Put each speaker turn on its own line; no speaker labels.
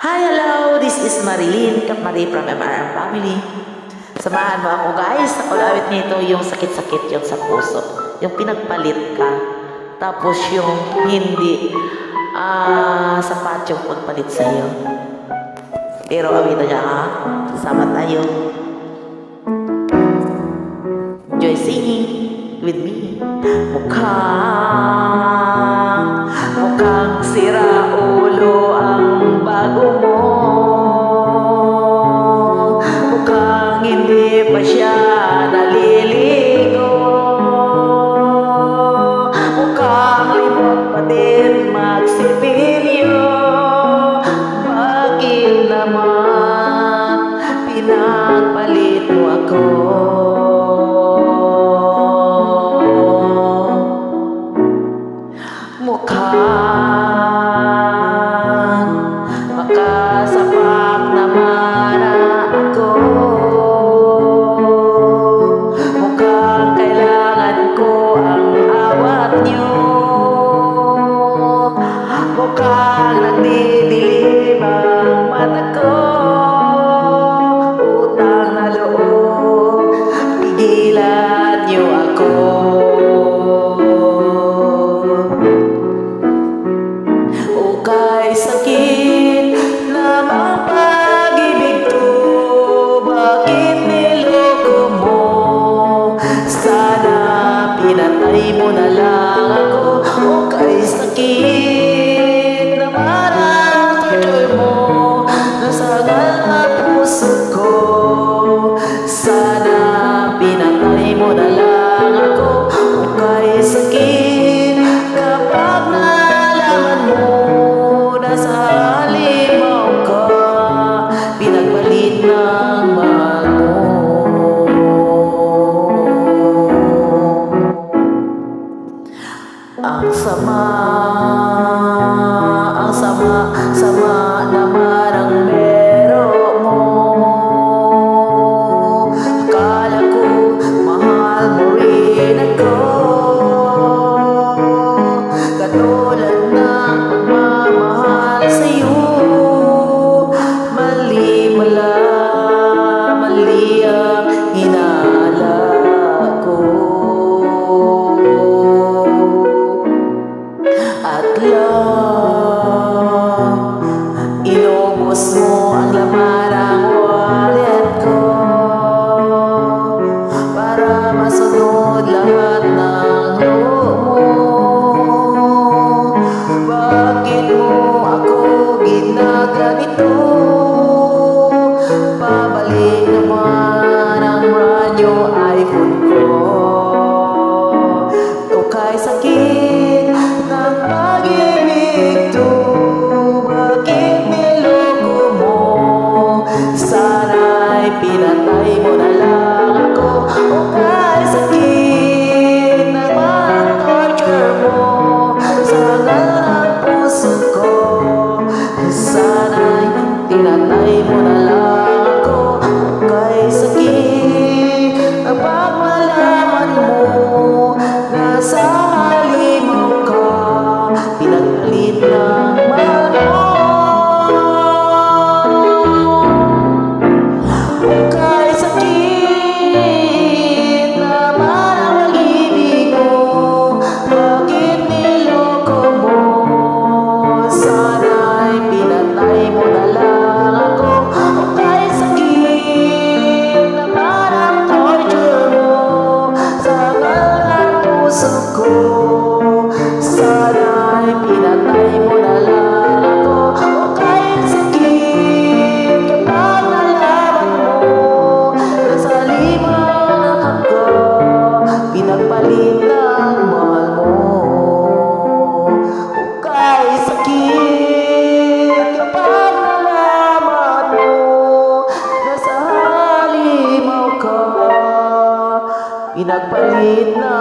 Hi, hello! This is Marilyn, Kapmari from MRM Family. Samahan mo ako guys, nakulawit nito yung sakit-sakit yung sa puso. Yung pinagpalit ka. Tapos yung hindi sapat yung pagpalit sa'yo. Pero awito niya ha. Sama tayo. Enjoy singing with me. Mukhang sira ulo ang bago mo. Mukhang hindi pa siya naliligo. Mukhang limot pa din magsipilyo. Bakit naman pinagpalit mo ako? Mukhang makasapak naman ako. Mukhang kailangan ko ang awat niyo. Mukhang nagdidilim ang mata ko. Utang na loob, pigilan niyo ako. Kay sakit na pag-ibig to, bakit niloko mo? Sana pinatay mo na lang ako. O kay sakit na marang torture mo, nasagal na puso ko. Sana pinatay mo na lang ako. O kay sakit kapag nalaman mo sa halimaw ka, pinagpalit ng mahal mo. Ang sama naman ang meron mo. Akala ko mahal mo rin ako, katulad ng pagmamahal sa'yo. Mali ang hinala ko. At love, inubos mo ang laman ng wallet ko para masunod lahat ng loob mo. Bakit mo ako ginaganito? Pabalik naman ang radyo iPhone ko. O kay sakit ng pag-ibig to, bakit niloko mo? Sana'y pinatay mo na lang ako. O kay sakit naman torture mo, sagal ang puso ko. Sana'y pinatay mo na lang ako. O kay sakit kapag malaman mo na sa halimaw ka, pinagpalit ng mahal mo. O kay sakit naman ang pag-ibig mo, bakit niloko mo? Sana'y pinatay mo na lang ako. O kay sakit naman ang torture mo, sagal ang puso ko. Sana'y pinatay mo na lang ako. O kay sakit kapag nalaman mo, nasa liman ako, pinagpalit ng mahal mo. O kay sakit kapag nalaman mo, nasa halimaw ka, pinagpalit ng